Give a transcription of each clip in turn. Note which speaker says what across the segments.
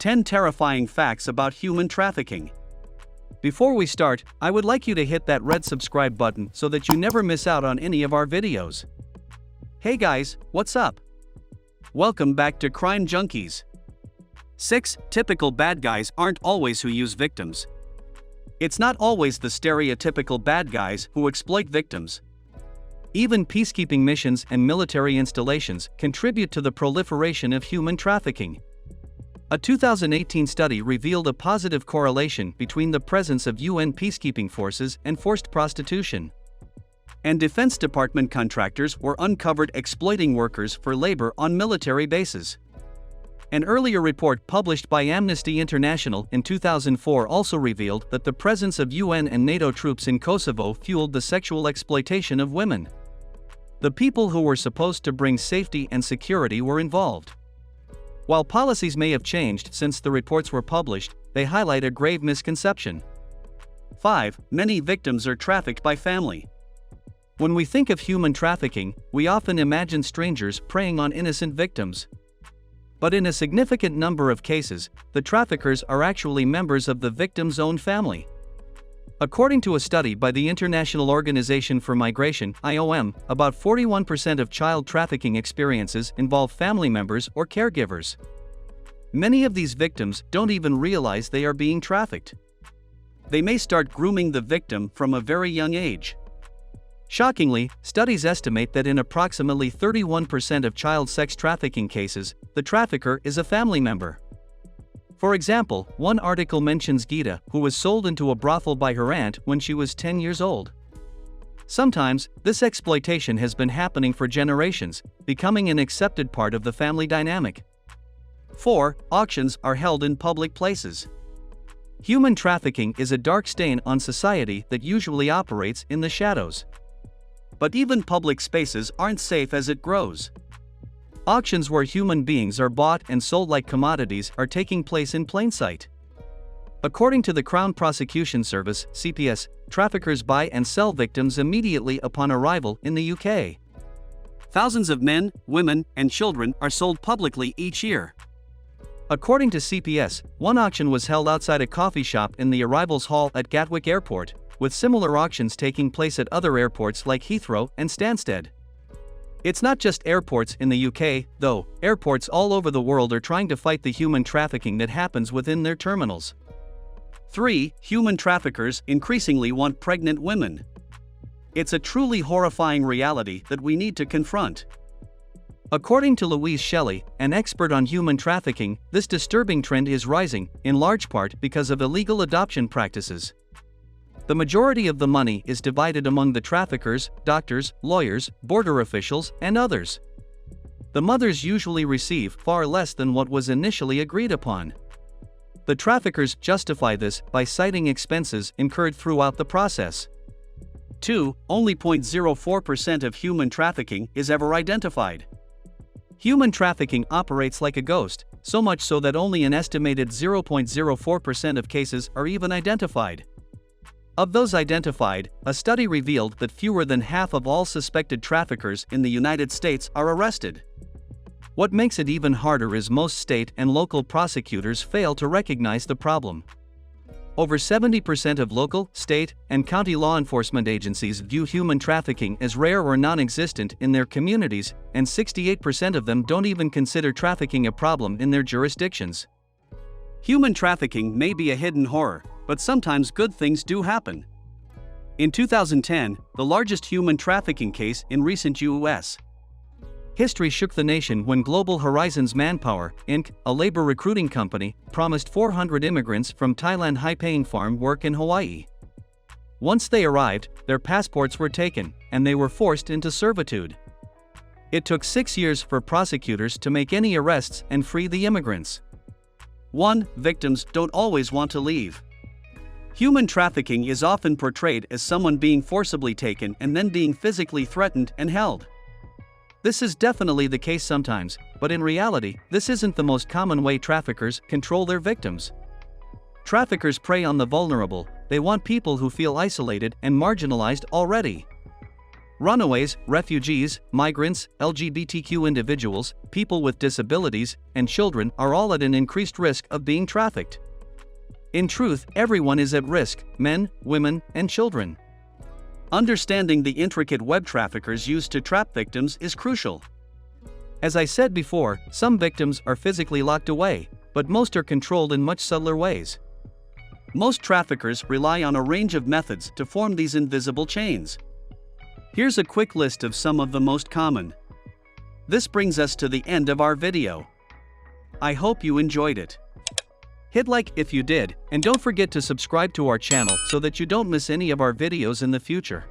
Speaker 1: 10 terrifying facts about human trafficking. Before we start, I would like you to hit that red subscribe button so that you never miss out on any of our videos. Hey guys, what's up? Welcome back to Crime Junkies. 6 typical bad guys aren't always who use victims. It's not always the stereotypical bad guys who exploit victims. Even peacekeeping missions and military installations contribute to the proliferation of human trafficking. A 2018 study revealed a positive correlation between the presence of UN peacekeeping forces and forced prostitution. And Defense Department contractors were uncovered exploiting workers for labor on military bases. An earlier report published by Amnesty International in 2004 also revealed that the presence of UN and NATO troops in Kosovo fueled the sexual exploitation of women. The people who were supposed to bring safety and security were involved. While policies may have changed since the reports were published, they highlight a grave misconception. 5. Many victims are trafficked by family. When we think of human trafficking, we often imagine strangers preying on innocent victims. But in a significant number of cases, the traffickers are actually members of the victim's own family. According to a study by the International Organization for Migration (IOM), about 41% of child trafficking experiences involve family members or caregivers. Many of these victims don't even realize they are being trafficked. They may start grooming the victim from a very young age. Shockingly, studies estimate that in approximately 31% of child sex trafficking cases, the trafficker is a family member. For example, one article mentions Gita, who was sold into a brothel by her aunt when she was 10 years old. Sometimes, this exploitation has been happening for generations, becoming an accepted part of the family dynamic. 4. Auctions are held in public places. Human trafficking is a dark stain on society that usually operates in the shadows. But even public spaces aren't safe as it grows. Auctions where human beings are bought and sold like commodities are taking place in plain sight. According to the Crown Prosecution Service (CPS), traffickers buy and sell victims immediately upon arrival in the UK. Thousands of men, women, and children are sold publicly each year. According to CPS, one auction was held outside a coffee shop in the arrivals hall at Gatwick Airport, with similar auctions taking place at other airports like Heathrow and Stansted. It's not just airports in the UK, though. Airports all over the world are trying to fight the human trafficking that happens within their terminals. 3. Human traffickers increasingly want pregnant women. It's a truly horrifying reality that we need to confront. According to Louise Shelley, an expert on human trafficking, this disturbing trend is rising, in large part because of illegal adoption practices. The majority of the money is divided among the traffickers, doctors, lawyers, border officials, and others. The mothers usually receive far less than what was initially agreed upon. The traffickers justify this by citing expenses incurred throughout the process. 2. Only 0.04% of human trafficking is ever identified. Human trafficking operates like a ghost, so much so that only an estimated 0.04% of cases are even identified. Of those identified, a study revealed that fewer than half of all suspected traffickers in the United States are arrested. What makes it even harder is most state and local prosecutors fail to recognize the problem. Over 70% of local, state, and county law enforcement agencies view human trafficking as rare or non-existent in their communities, and 68% of them don't even consider trafficking a problem in their jurisdictions. Human trafficking may be a hidden horror, but sometimes good things do happen. In 2010, the largest human trafficking case in recent U.S. history shook the nation when Global Horizons Manpower, Inc., a labor recruiting company, promised 400 immigrants from Thailand high-paying farm work in Hawaii. Once they arrived, their passports were taken, and they were forced into servitude. It took 6 years for prosecutors to make any arrests and free the immigrants. 1. Victims don't always want to leave. Human trafficking is often portrayed as someone being forcibly taken and then being physically threatened and held. This is definitely the case sometimes, but in reality, this isn't the most common way traffickers control their victims. Traffickers prey on the vulnerable. They want people who feel isolated and marginalized already. Runaways, refugees, migrants, LGBTQ individuals, people with disabilities, and children are all at an increased risk of being trafficked. In truth, everyone is at risk: men, women, and children. Understanding the intricate web traffickers use to trap victims is crucial. As I said before, some victims are physically locked away, but most are controlled in much subtler ways. Most traffickers rely on a range of methods to form these invisible chains. Here's a quick list of some of the most common. This brings us to the end of our video. I hope you enjoyed it. Hit like if you did, and don't forget to subscribe to our channel so that you don't miss any of our videos in the future.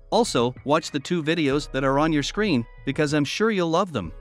Speaker 1: Also, watch the 2 videos that are on your screen, because I'm sure you'll love them.